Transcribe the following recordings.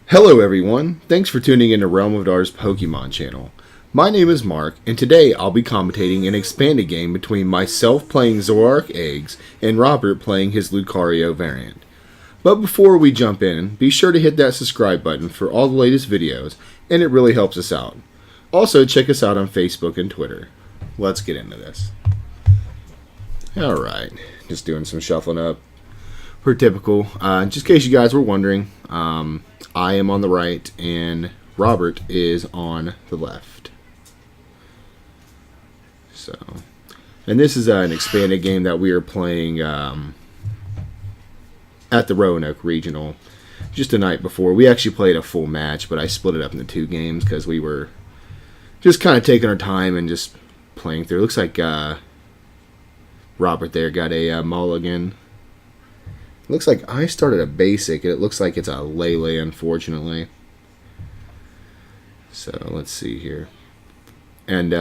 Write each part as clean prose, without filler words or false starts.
Hello everyone, thanks for tuning in to Realm of Dar's Pokemon channel. My name is Mark, and today I'll be commentating an expanded game between myself playing Zoroark Eggs and Robert playing his Lucario variant. But before we jump in, be sure to hit that subscribe button for all the latest videos, and it really helps us out. Also, check us out on Facebook and Twitter. Let's get into this. Alright, just doing some shuffling up. Per typical. Just in case you guys were wondering, I am on the right and Robert is on the left. So, and this is an expanded game that we are playing at the Roanoke Regional just the night before. We actually played a full match, but I split it up into 2 games because we were just kind of taking our time and just playing through. It looks like Robert there got a mulligan. Looks like I started a basic, and it looks like it's a Lele, unfortunately. So, let's see here. And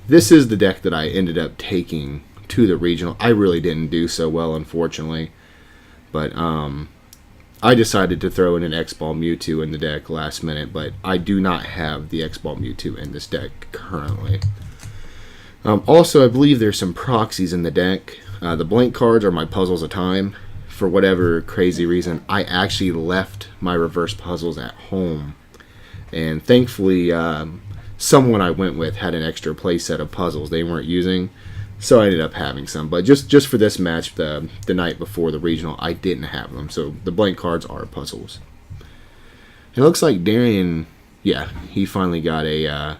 this is the deck that I ended up taking to the regional. I really didn't do so well, unfortunately. But I decided to throw in an X-Ball Mewtwo in the deck last minute, but I do not have the X-Ball Mewtwo in this deck currently. Also, I believe there's some proxies in the deck. The blank cards are my puzzles of time. For whatever crazy reason, I actually left my reverse puzzles at home. And thankfully, someone I went with had an extra play set of puzzles they weren't using. So I ended up having some. But just for this match, the night before the regional, I didn't have them. So the blank cards are puzzles. It looks like Darian, yeah, he finally got a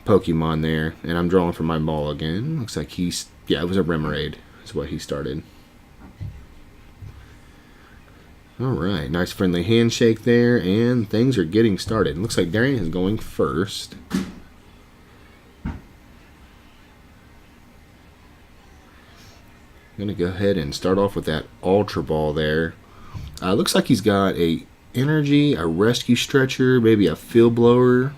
Pokemon there. And I'm drawing for my mulligan. Looks like it was a Remoraid is what he started. Alright, nice friendly handshake there, and things are getting started. It looks like Darian is going first. I'm going to go ahead and start off with that Ultra Ball there. Looks like he's got a Energy, a Rescue Stretcher, maybe a Field Blower.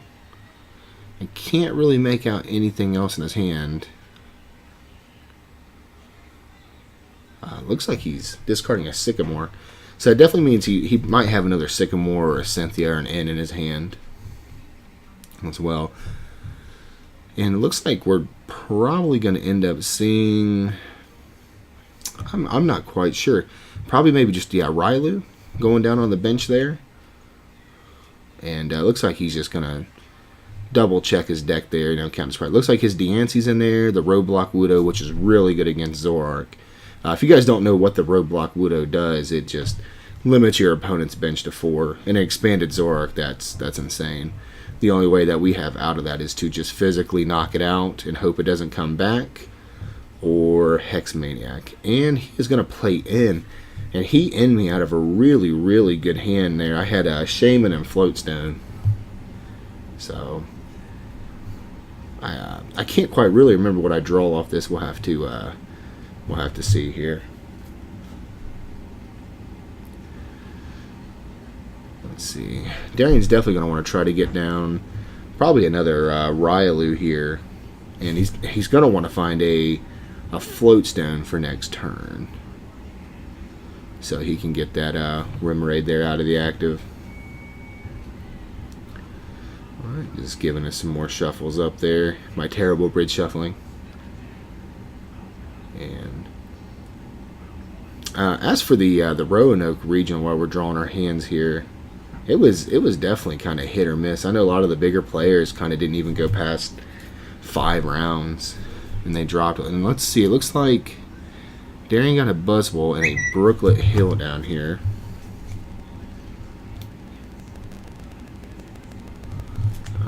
I can't really make out anything else in his hand. Looks like he's discarding a Sycamore. So that definitely means he might have another Sycamore or a Cynthia or an N in his hand as well. And it looks like we're probably going to end up seeing... I'm not quite sure. Probably maybe just, Rylu going down on the bench there. And it looks like he's just going to double check his deck there. Count his price. Looks like his Deancey's in there. The Roadblock Wudo, which is really good against Zoroark. If you guys don't know what the Roadblock Wudo does, it just limits your opponent's bench to 4. And an expanded Zoroark, that's insane. The only way that we have out of that is to just physically knock it out and hope it doesn't come back. Or Hex Maniac. And he is going to play in. And he ended me out of a really, really good hand there. I had a Shaman and Floatstone. So I can't quite really remember what I draw off this. We'll have to see here. Let's see. Darian's definitely going to want to try to get down probably another Rylu here. And he's going to want to find a Floatstone for next turn. So he can get that Remoraid there out of the active. Alright, just giving us some more shuffles up there. My terrible bridge shuffling. And as for the Roanoke region, while we're drawing our hands here, it was definitely kind of hit or miss. I know a lot of the bigger players kind of didn't even go past 5 rounds, and they dropped it. And let's see, it looks like Darian got a Buzzwole and a Brooklet Hill down here.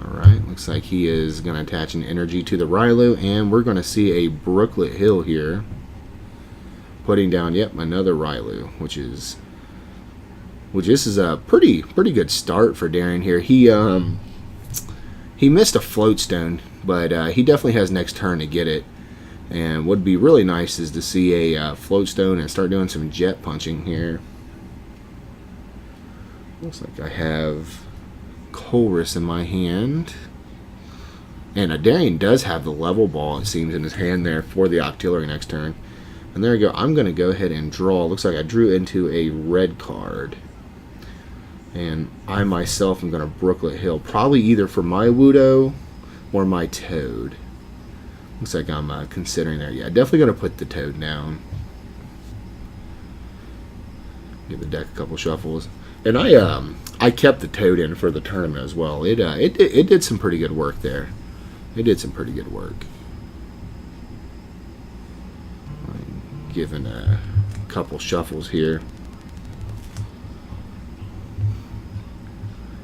Alright, looks like he is going to attach an Energy to the Rylu, and we're going to see a Brooklet Hill here. Putting down, yep, another Rylu, which this is a pretty good start for Darian here. He missed a Floatstone, but he definitely has next turn to get it. And what would be really nice is to see a Floatstone and start doing some jet punching here. Looks like I have Colress in my hand. And Darian does have the level ball, it seems, in his hand there for the Octillery next turn. And there we go. I'm going to go ahead and draw. Looks like I drew into a red card. And I myself am going to Brooklet Hill, probably either for my Wudo or my Toad. Looks like I'm considering there. Yeah, definitely going to put the Toad down. Give the deck a couple shuffles. And I kept the Toad in for the tournament as well. It did some pretty good work there. It did some pretty good work. I'm giving a couple shuffles here.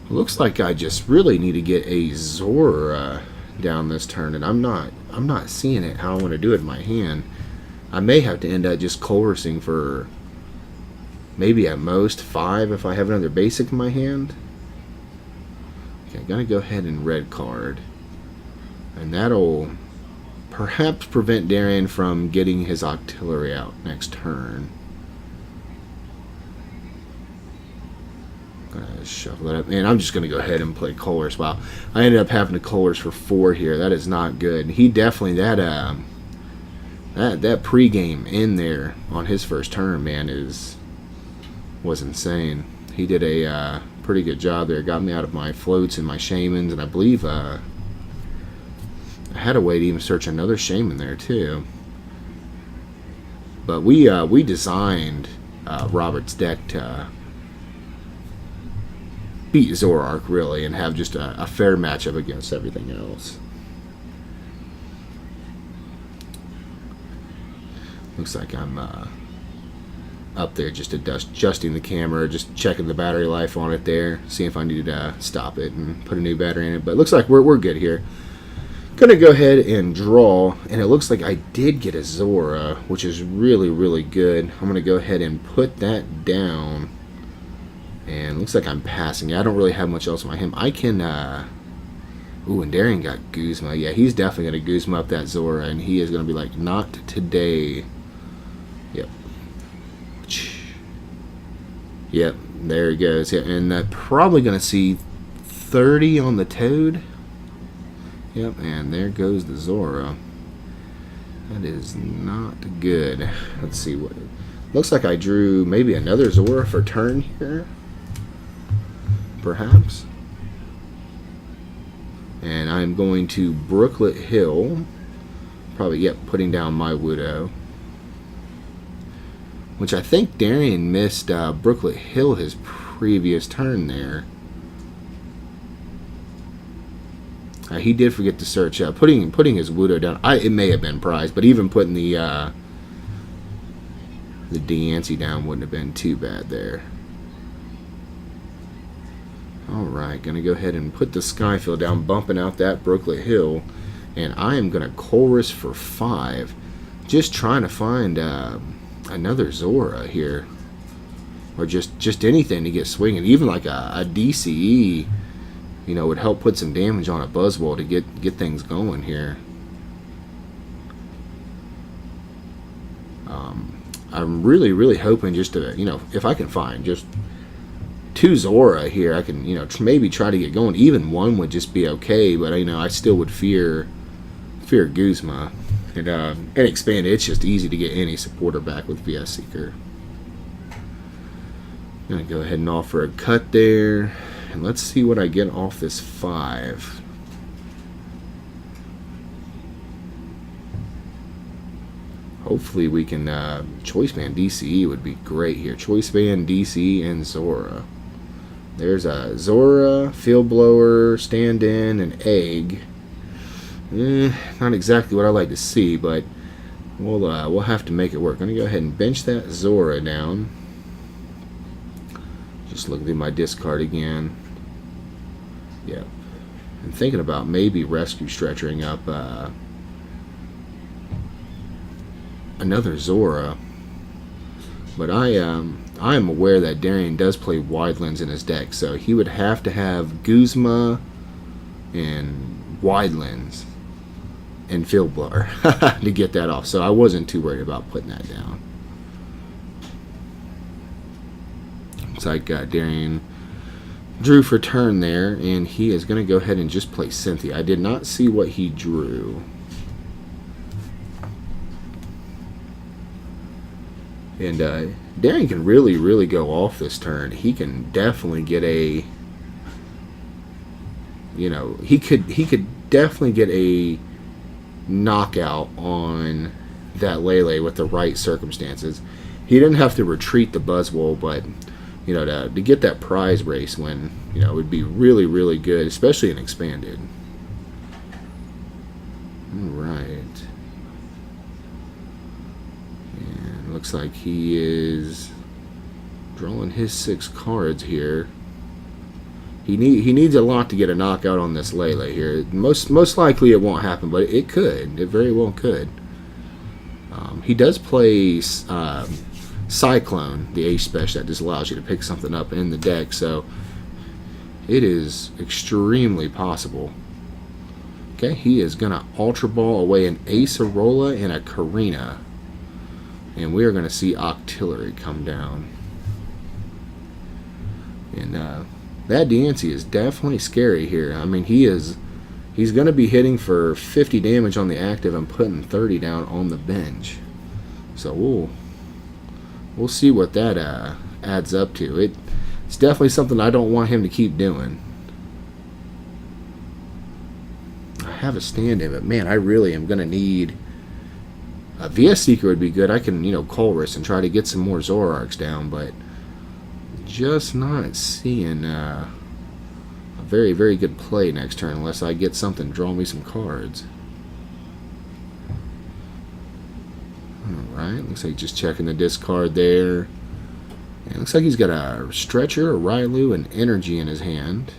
Looks like I just really need to get a Zora down this turn, and I'm not seeing it how I want to do it in my hand. I may have to end up just chorusing for maybe at most 5 if I have another basic in my hand. Okay, I'm gonna go ahead and red card, and that'll perhaps prevent Darian from getting his artillery out next turn. Shuffle that up, and I'm just going to go ahead and play Colors. Wow, I ended up having to Colors for 4 here. That is not good. He definitely that pregame in there on his first turn, man, was insane. He did a pretty good job there. Got me out of my floats and my shamans, and I believe I had a way to even search another shaman there too. But we designed Robert's deck to beat Zoroark, really, and have just a fair matchup against everything else. Looks like I'm up there just adjusting the camera, just checking the battery life on it there, seeing if I need to stop it and put a new battery in it. But it looks like we're good here. Gonna go ahead and draw, and it looks like I did get a Zora, which is really, really good. I'm gonna go ahead and put that down. And looks like I'm passing. I don't really have much else in my hand. I can, ooh, and Darian got Guzma. Yeah, he's definitely going to Guzma up that Zora, and he is going to be like, not today. Yep. Yep, there he goes. Yeah, and probably going to see 30 on the Toad. Yep, and there goes the Zora. That is not good. Let's see what... Looks like I drew maybe another Zora for turn here. Perhaps. And I'm going to Brooklet Hill. Probably, yep, putting down my Wudo. Which I think Darian missed Brooklet Hill his previous turn there. He did forget to search. Putting his Wudo down. It may have been prize, but even putting the Deancey down wouldn't have been too bad there. Alright, gonna go ahead and put the Skyfield down, bumping out that Brooklet Hill, and I am gonna chorus for 5, just trying to find another Zora here, or just anything to get swinging. Even like a DCE, you know, would help put some damage on a Buzzwole to get things going here. I'm really, really hoping just to, you know, if I can find just 2 Zora here, I can, you know, maybe try to get going. Even 1 would just be okay, but, you know, I still would fear Guzma. And Expanded, it's just easy to get any supporter back with VS Seeker. I'm going to go ahead and offer a cut there. And let's see what I get off this 5. Hopefully we can, Choice Band DCE would be great here. Choice Band, DCE, and Zora. There's a Zora, Field Blower, Stand-In, and Egg. Not exactly what I like to see, but we'll have to make it work. I'm going to go ahead and bench that Zora down. Just looking through my discard again. Yep. I'm thinking about maybe Rescue Stretchering up another Zora, but I am aware that Darian does play Widelands in his deck, so he would have to have Guzma and Widelands and Field Blower to get that off, so I wasn't too worried about putting that down. Looks like Darian drew for turn there, and he is going to go ahead and just play Cynthia. I did not see what he drew. And Darren can really go off this turn. He can definitely get a, you know, he could definitely get a knockout on that Lele with the right circumstances. He didn't have to retreat the Buzzwole, but you know, to get that prize race win, you know, would be really good, especially in expanded. All right. And looks like he is drawing his 6 cards here. He needs a lot to get a knockout on this Lele here. Most likely it won't happen, but it could. It very well could. He does play Cyclone, the Ace Special that just allows you to pick something up in the deck, so it is extremely possible. Okay, he is going to Ultra Ball away an Acerola and a Karina, and we are going to see Octillery come down. And that Diancie is definitely scary here. I mean, he's going to be hitting for 50 damage on the active and putting 30 down on the bench. So we'll see what that adds up to. It's definitely something I don't want him to keep doing. I have a stand-in, but man, I really am going to need a VS Seeker would be good. I can, you know, Colress and try to get some more Zoroarks down, but just not seeing a very good play next turn unless I get something draw me some cards. Alright, looks like just checking the discard there. And looks like he's got a Stretcher, a Railu, and Energy in his hand.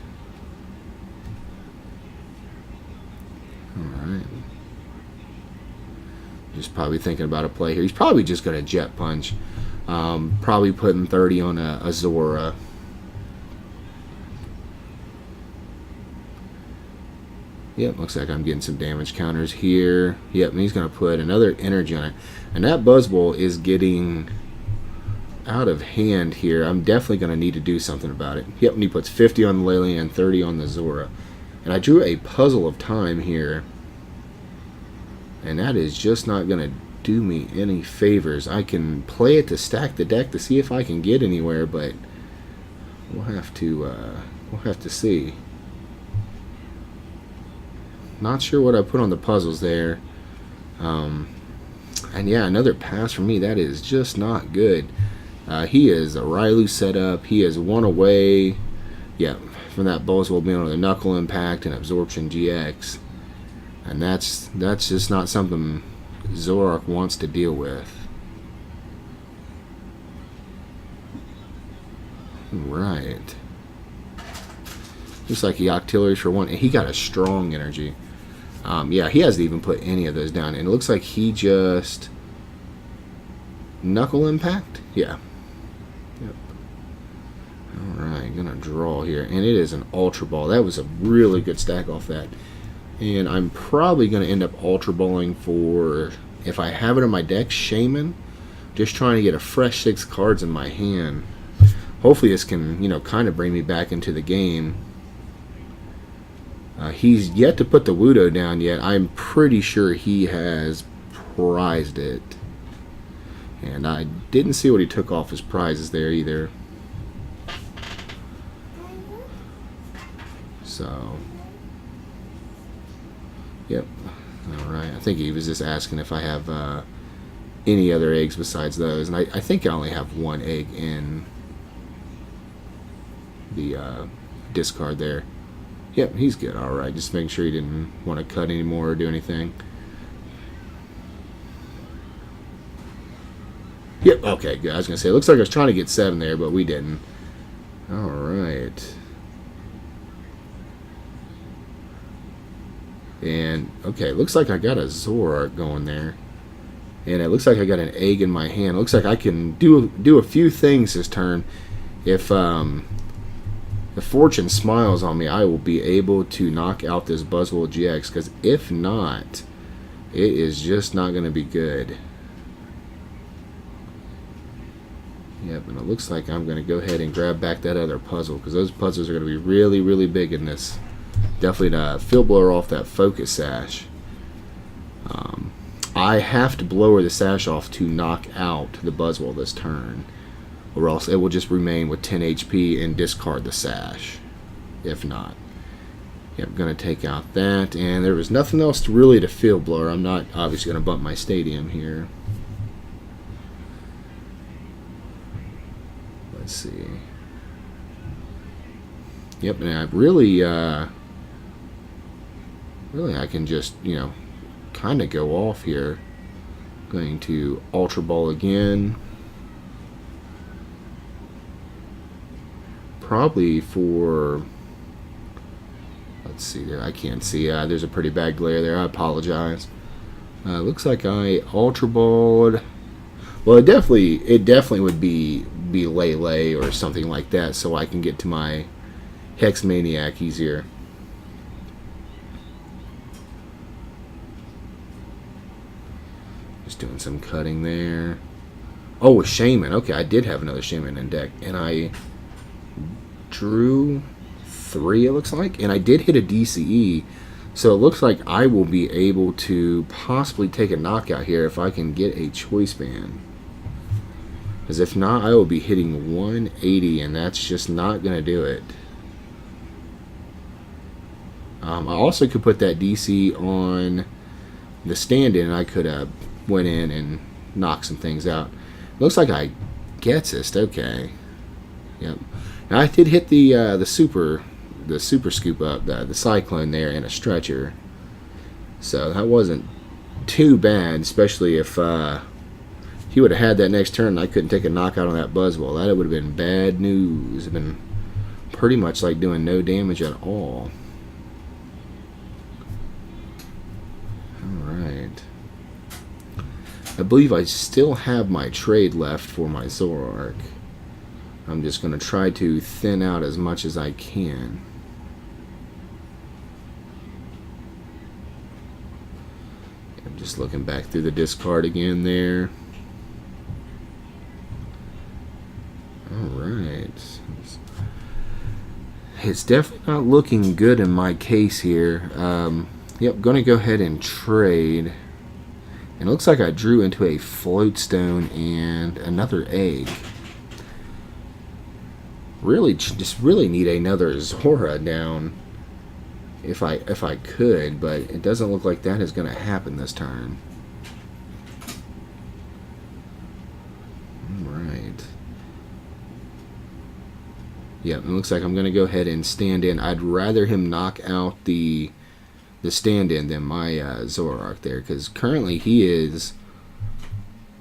Alright. Just probably thinking about a play here. He's probably just going to Jet Punch. Probably putting 30 on a Zora. Yep, looks like I'm getting some damage counters here. Yep, and he's going to put another Energy on it. And that Buzzwole is getting out of hand here. I'm definitely going to need to do something about it. Yep, and he puts 50 on the Lele and 30 on the Zora. And I drew a Puzzle of Time here. And that is just not going to do me any favors. I can play it to stack the deck to see if I can get anywhere, but we'll have to see. Not sure what I put on the puzzles there. And yeah, another pass for me. That is just not good. He is a Railu setup. He is one away. Yeah, from that Buzzwole being on the Knuckle Impact and Absorption GX. And that's just not something Zoroark wants to deal with. Right. Looks like he Octilleries for 1. And he got a strong Energy. Yeah, he hasn't even put any of those down. And it looks like he just Knuckle Impact? Yeah. Yep. Alright, gonna draw here. And it is an Ultra Ball. That was a really good stack off that. And I'm probably going to end up Ultra Balling for, if I have it in my deck, Shaman. Just trying to get a fresh 6 cards in my hand. Hopefully this can, you know, kind of bring me back into the game. He's yet to put the Wudo down yet. I'm pretty sure he has prized it. And I didn't see what he took off his prizes there either. So, yep. Alright, I think he was just asking if I have any other eggs besides those. And I think I only have 1 egg in the discard there. Yep, he's good. Alright, just making sure he didn't want to cut anymore or do anything. Yep, okay, good. I was going to say, it looks like I was trying to get 7 there, but we didn't. Alright. And, okay, looks like I got a Zoroark going there. And it looks like I got an egg in my hand. It looks like I can do a few things this turn. If Fortune smiles on me, I will be able to knock out this Buzzwole GX. Because if not, it is just not going to be good. Yep, and it looks like I'm going to go ahead and grab back that other puzzle. Because those puzzles are going to be really big in this. Definitely to field blower off that Focus Sash. I have to blower the Sash off to knock out the Buzzwole this turn. or else it will just remain with 10 HP and discard the sash if not. Yep, going to take out that, and there was nothing else really to field blower. I'm not obviously going to bump my stadium here. Let's see. Yep, and I really I can just, kind of go off here. Going to Ultra Ball again. Probably for... Let's see there. I can't see. There's a pretty bad glare there. I apologize. Looks like I Ultra Balled. Well, it definitely would be Lele or something like that, so I can get to my Hex Maniac easier. Just doing some cutting there. Oh, a Shaman. Okay, I did have another Shaman in deck, and I drew 3, it looks like, and I did hit a DCE, so it looks like I will be able to possibly take a knockout here if I can get a Choice Band. Because if not, I will be hitting 180, and that's just not going to do it. I also could put that DC on the stand-in, and I could have went in and knocked some things out. Looks like I Getsist. Okay. Yep. Now I did hit the super scoop up, the Cyclone there, and a stretcher. So that wasn't too bad, especially if he would have had that next turn and I couldn't take a knockout on that Buzzwole. That would have been bad news. It would have been pretty much like doing no damage at all. Alright. I believe I still have my trade left for my Zoroark. I'm just going to try to thin out as much as I can. I'm just looking back through the discard again there. Alright. It's definitely not looking good in my case here. Yep, going to go ahead and trade. And it looks like I drew into a Floatstone and another egg. Really, just really need another Zora down if I could, but it doesn't look like that is going to happen this turn. All right. Yep, it looks like I'm going to go ahead and stand in. I'd rather him knock out the stand-in than my Zoroark there, because currently he's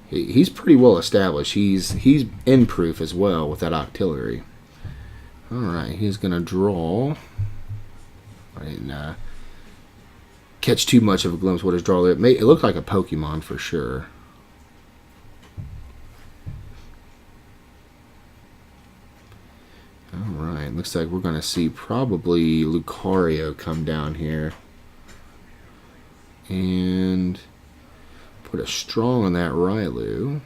pretty well established. He's in-proof as well with that Octillery. Alright, he's going to draw. I didn't catch too much of a glimpse of what his draw there. It looked like a Pokemon for sure. Alright, looks like we're going to see probably Lucario come down here. And put a strong on that Railu.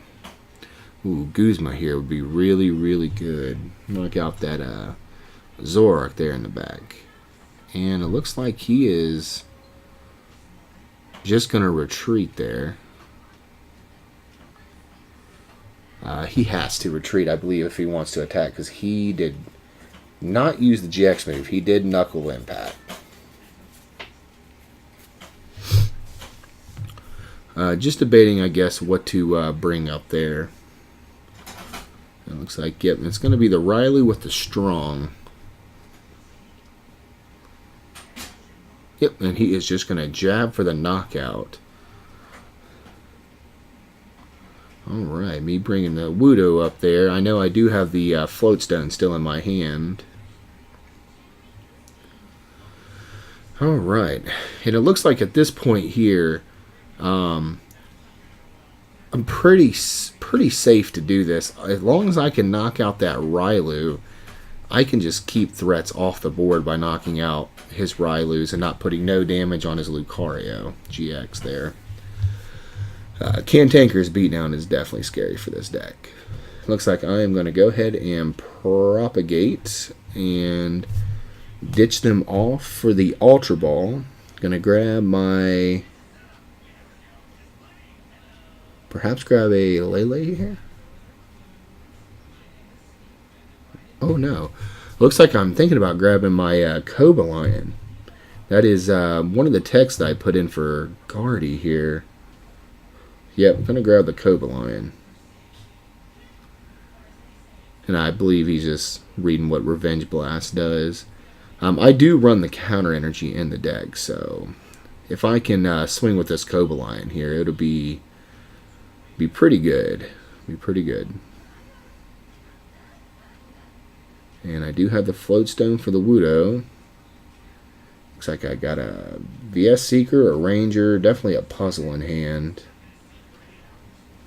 Ooh, Guzma here would be really, really good. Knock out that Zoroark there in the back. And it looks like he is just going to retreat there. He has to retreat, I believe, if he wants to attack, because he did not use the GX move. He did Knuckle Impact. Just debating, I guess, what to bring up there. It looks like, yep, it's going to be the Riley with the strong. Yep, and he is just going to jab for the knockout. Alright, me bringing the Wudo up there. I know I do have the Floatstone still in my hand. Alright, and it looks like at this point here, I'm pretty safe to do this. As long as I can knock out that Railu, I can just keep threats off the board by knocking out his Railus and not putting no damage on his Lucario GX there. Cantanker's beatdown is definitely scary for this deck. Looks like I am going to go ahead and propagate and ditch them off for the Ultra Ball. Going to grab my... Perhaps grab a Lele here. Oh no. Looks like I'm thinking about grabbing my Cobra Lion. That is one of the texts that I put in for Guardy here. Yep, I'm going to grab the Cobra Lion. And I believe he's just reading what Revenge Blast does. I do run the counter energy in the deck, so if I can swing with this Cobra Lion here, it'll be pretty good. Be pretty good. And I do have the Floatstone for the Wudo. Looks like I got a VS Seeker, a Ranger, definitely a puzzle in hand.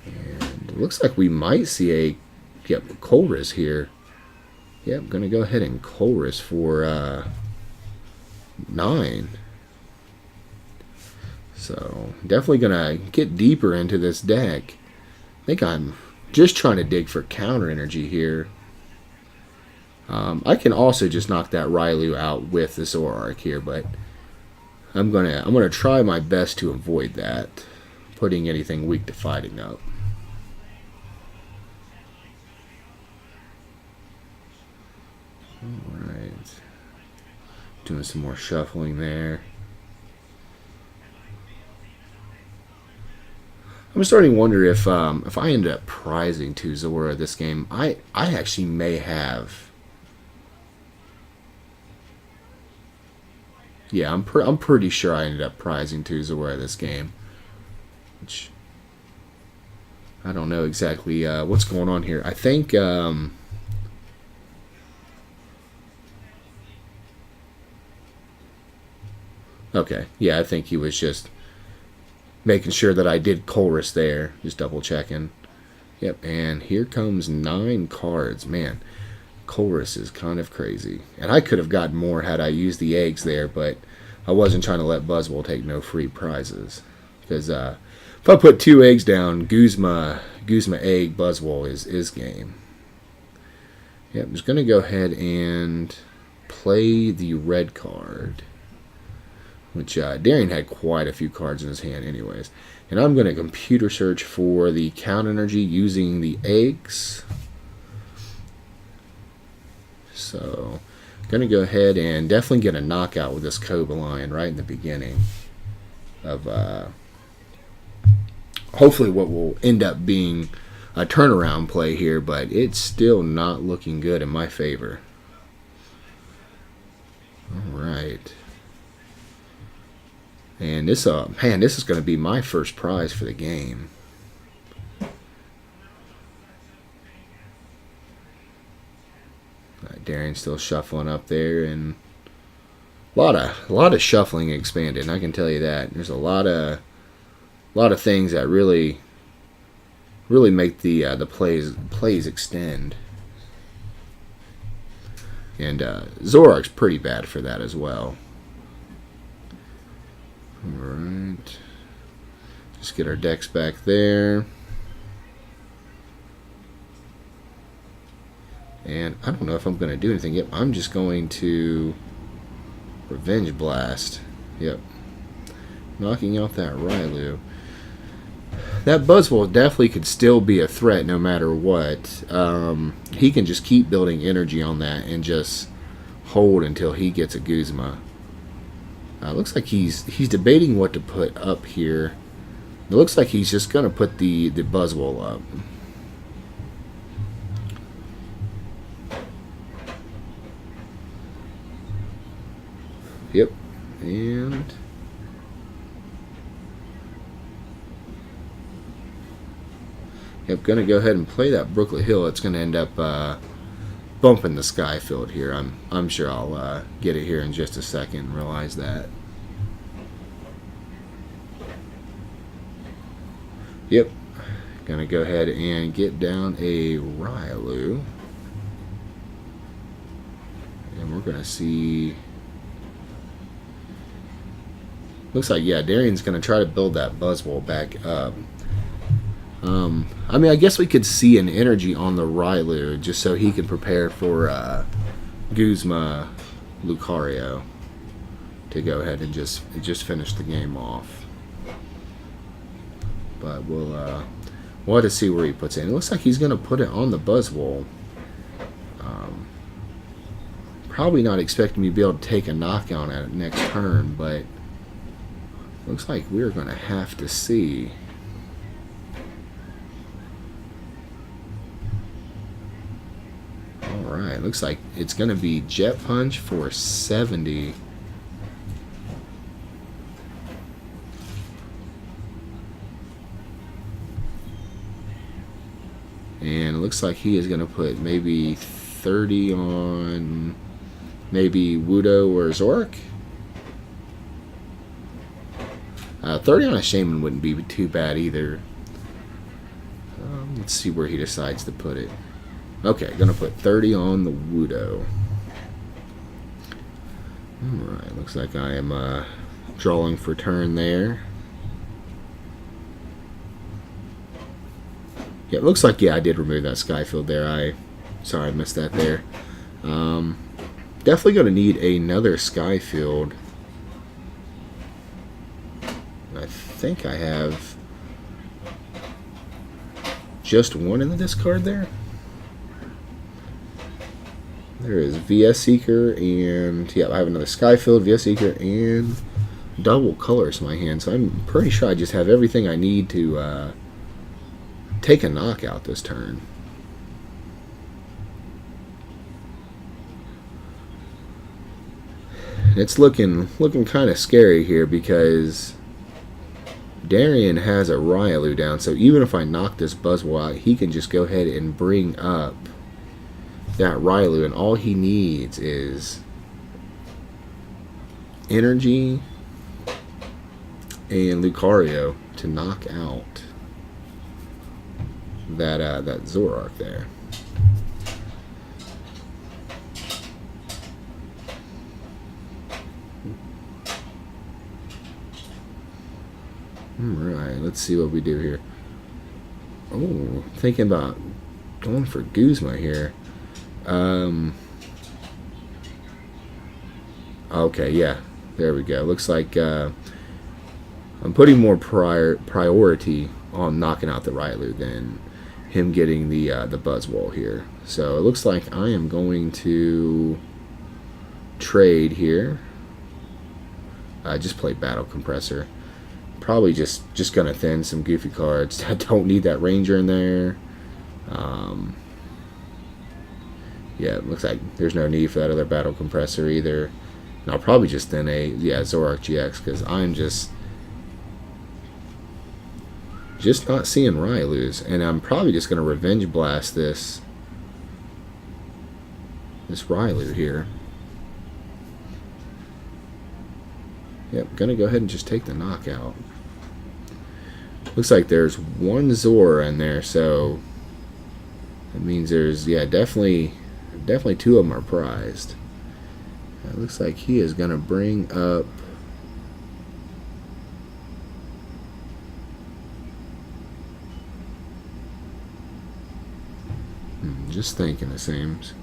And it looks like we might see a Colress here. Yep, I'm going to go ahead and Colress for 9. So, definitely going to get deeper into this deck. I think I'm just trying to dig for counter energy here. I can also just knock that Railu out with the Zoroark here, but I'm gonna try my best to avoid that, putting anything weak to fighting up. All right, doing some more shuffling there. I'm starting to wonder if I ended up prizing to Zora this game. I actually may have. Yeah, I'm pretty sure I ended up prizing to Zora this game. Which I don't know exactly what's going on here. I think okay, yeah, I think he was just making sure that I did Colress there, just double checking. Yep, and here comes 9 cards, man. Colress is kind of crazy. And I could have gotten more had I used the eggs there, but I wasn't trying to let Buzzwole take no free prizes. Because if I put 2 eggs down, Guzma egg, Buzzwole is game. Yep, I'm just going to go ahead and play the red card. Which Darian had quite a few cards in his hand anyways. And I'm going to computer search for the count energy using the eggs. So, going to go ahead and definitely get a knockout with this Cobra Lion right in the beginning of hopefully what will end up being a turnaround play here, but it's still not looking good in my favor. All right. And this man, this is going to be my first prize for the game. Darian's still shuffling up there, and a lot of shuffling expanded. I can tell you that there's a lot of things that really make the plays extend. And Zoroark's pretty bad for that as well. All right, just get our decks back there. And I don't know if I'm going to do anything yet. I'm just going to Revenge Blast. Yep. Knocking out that Railu. That Buzzwole definitely could still be a threat no matter what. He can just keep building energy on that and just hold until he gets a Guzma. Looks like he's debating what to put up here. It looks like he's just going to put the Buzzwole up. Yep, and yep, gonna go ahead and play that Brooklet Hill. It's gonna end up bumping the Skyfield here. I'm sure I'll get it here in just a second and realize that. Yep, gonna go ahead and get down a Railu, and we're gonna see. Looks like, yeah, Darian's going to try to build that Buzzwole back up. I mean, I guess we could see an energy on the Railu just so he can prepare for Guzma Lucario to go ahead and just finish the game off. But we'll have to see where he puts it in. It looks like he's going to put it on the Buzzwole. probably not expecting me to be able to take a knockout at it next turn, but looks like we're going to have to see. Alright, looks like it's going to be Jet Punch for 70. And it looks like he is going to put maybe 30 on maybe Wudo or Zoroark. 30 on a Shaman wouldn't be too bad either. Let's see where he decides to put it. Okay, going to put 30 on the Wudo. Alright, looks like I am drawing for turn there. Yeah, it looks like, yeah, I did remove that Skyfield there. Sorry, I missed that there. Definitely going to need another Skyfield. I think I have just one in the discard there. There is VS Seeker, and yeah, I have another Skyfield, VS Seeker, and double colors in my hand. So I'm pretty sure I just have everything I need to take a knockout this turn. And it's looking kind of scary here because Darian has a Ryalu down, so even if I knock this Buzzwole out, he can just go ahead and bring up that Ryalu, and all he needs is energy and Lucario to knock out that Zoroark there. Alright, let's see what we do here. Oh, thinking about going for Guzma here. Okay, yeah, there we go. Looks like I'm putting more priority on knocking out the Ryalu than him getting the Buzzwole here. So it looks like I am going to trade here. Just play Battle Compressor. Probably just gonna thin some goofy cards. I don't need that Ranger in there. Yeah, it looks like there's no need for that other Battle Compressor either. And I'll probably just thin a Zoroark GX because I'm just not seeing Ryalus, and I'm probably just gonna Revenge Blast this Ryalu here. Yep, gonna go ahead and just take the knockout. Looks like there's one Zora in there, so that means there's, yeah, definitely two of them are prized. It looks like he is gonna bring up just thinking, it seems.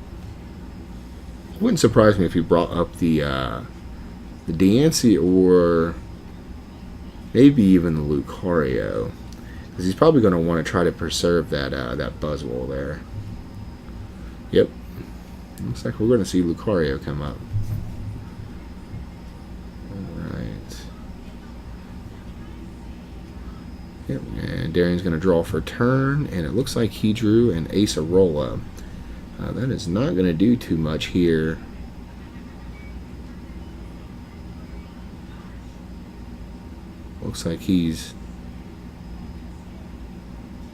Wouldn't surprise me if he brought up the Diancie or maybe even the Lucario, because he's probably going to want to try to preserve that Buzzwole there. Yep, looks like we're going to see Lucario come up. All right. Yep, and Darian's going to draw for turn, and it looks like he drew an Acerola. That is not going to do too much here. Looks like he's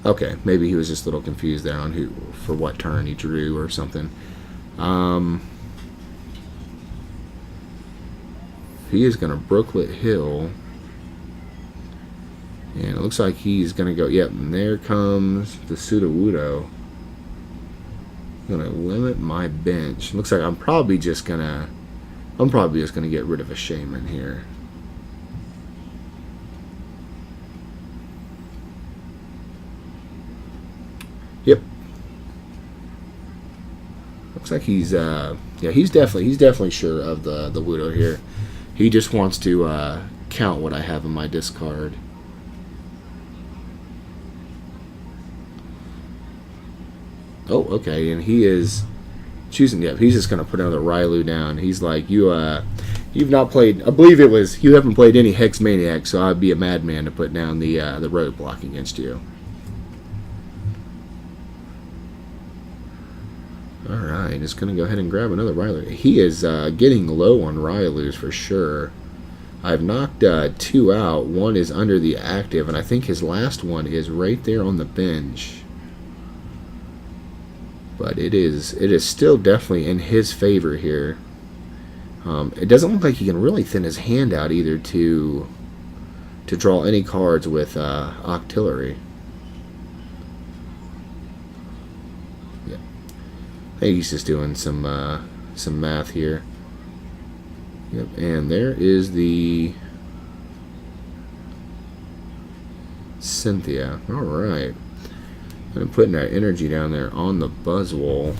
okay. Maybe he was just a little confused there on for what turn he drew or something. He is going to Brooklet Hill, and it looks like he's going to go. Yep, and there comes the Sudowoodo. I'm going to limit my bench. Looks like I'm probably just gonna get rid of a Shaman here. Yep. Looks like he's he's definitely sure of the Wudo here. He just wants to count what I have in my discard. Oh, okay, and he is choosing. Yeah, he's just gonna put another Rylu down. He's like, you've not played. I believe it was you haven't played any Hex Maniac, so I'd be a madman to put down the roadblock against you. Alright, just going to go ahead and grab another Rylu. He is getting low on Rylus for sure. I've knocked 2 out. One is under the active, and I think his last one is right there on the bench. But it is still definitely in his favor here. It doesn't look like he can really thin his hand out either to draw any cards with Octillery. I think he's just doing some math here. Yep, and there is the Cynthia. All right, I'm putting that energy down there on the Buzzwole.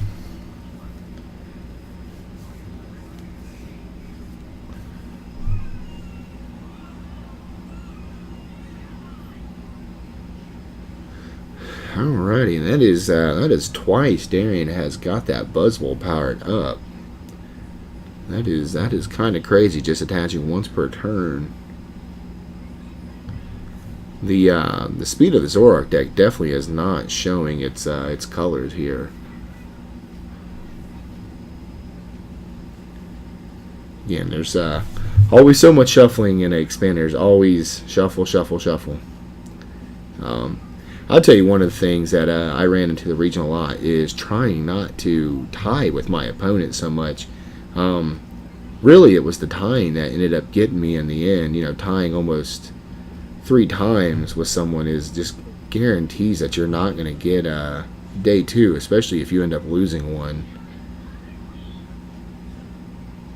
Alrighty, that is twice Darian has got that Buzzwole powered up. That is kind of crazy, just attaching once per turn. The speed of the Zoroark deck definitely is not showing its colors here. Again, there's always so much shuffling in an expander. There's always shuffle, shuffle, shuffle. I'll tell you one of the things that I ran into the regional a lot is trying not to tie with my opponent so much. Really, it was the tying that ended up getting me in the end. You know, tying almost 3 times with someone is just guarantees that you're not going to get day 2, especially if you end up losing one.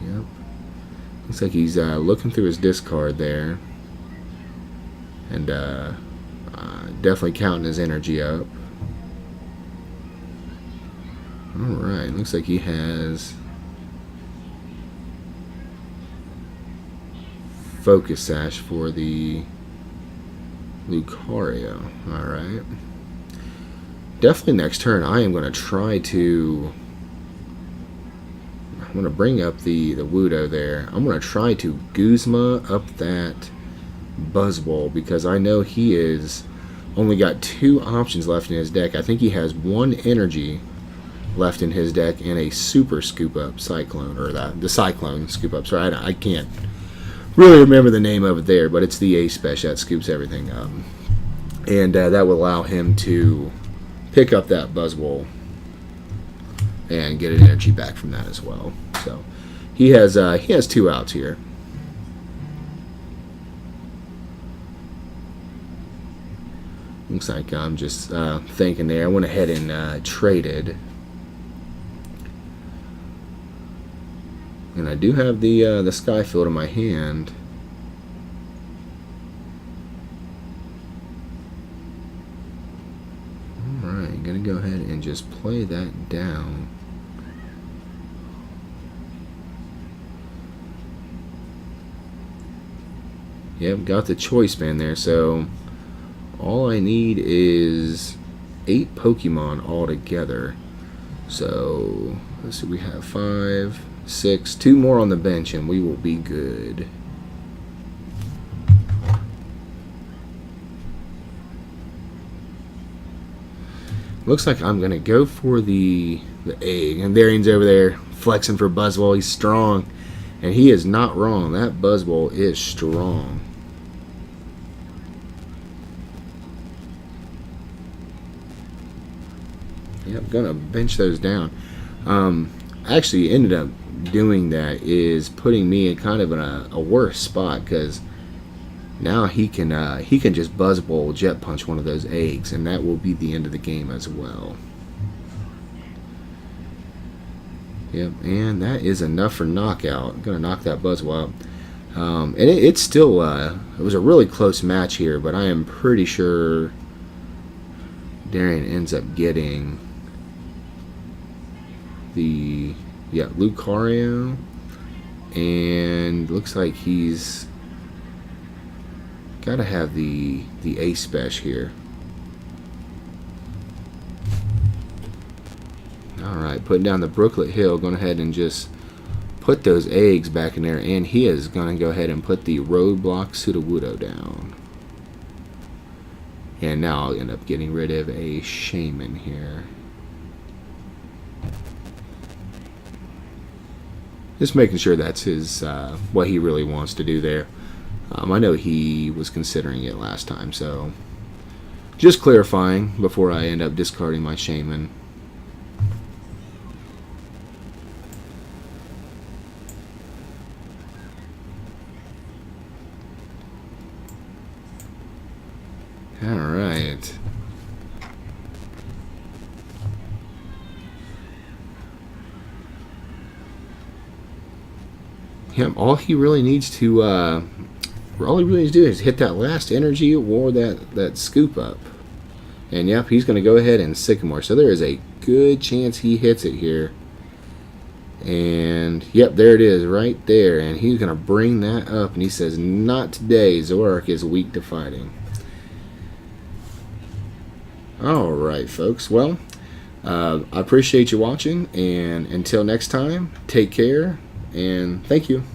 Yep. Looks like he's looking through his discard there. And, definitely counting his energy up. Alright, looks like he has Focus Sash for the Lucario. Alright. Definitely next turn I am going to try to... I'm going to bring up the Wudo there. I'm going to try to Guzma up that Buzzwole because I know he is... only got 2 options left in his deck. I think he has 1 energy left in his deck and a super scoop up Cyclone, or the Cyclone scoop up. Sorry, I can't really remember the name of it there, but it's the A-Special that scoops everything up. And that will allow him to pick up that Buzzwole and get an energy back from that as well. So he has 2 outs here. Looks like I'm just thinking there. I went ahead and traded. And I do have the Skyfield in my hand. Alright, I'm going to go ahead and just play that down. Yep, got the choice band there, so... all I need is 8 Pokemon altogether. So, let's see, we have 5, 6, 2 more on the bench, and we will be good. Looks like I'm going to go for the egg. And Darian's over there flexing for Buzzwole. He's strong. And he is not wrong. That Buzzwole is strong. Yep, gonna bench those down. Actually ended up doing that is putting me in kind of a worse spot because now he can just Buzzwole Jet Punch one of those eggs, and that will be the end of the game as well. Yep, and that is enough for knockout. I'm gonna knock that Buzzwole out. And it's still it was a really close match here, but I am pretty sure Darian ends up getting the Lucario, and looks like he's got to have the A-Special here. All Alright, putting down the Brooklet Hill, going ahead and just put those eggs back in there, and he is going to go ahead and put the Roadblock Sudowoodo down. And now I'll end up getting rid of a Shaman here. Just making sure that's his what he really wants to do there. I know he was considering it last time, so just clarifying before I end up discarding my Shaman. Alright. Yep, all he really needs to do is hit that last energy or that scoop up. And yep, he's going to go ahead and Sycamore. So there is a good chance he hits it here. And yep, there it is right there. And he's going to bring that up. And he says, not today. Zoroark is weak to fighting. Alright, folks. Well, I appreciate you watching. And until next time, take care. And thank you.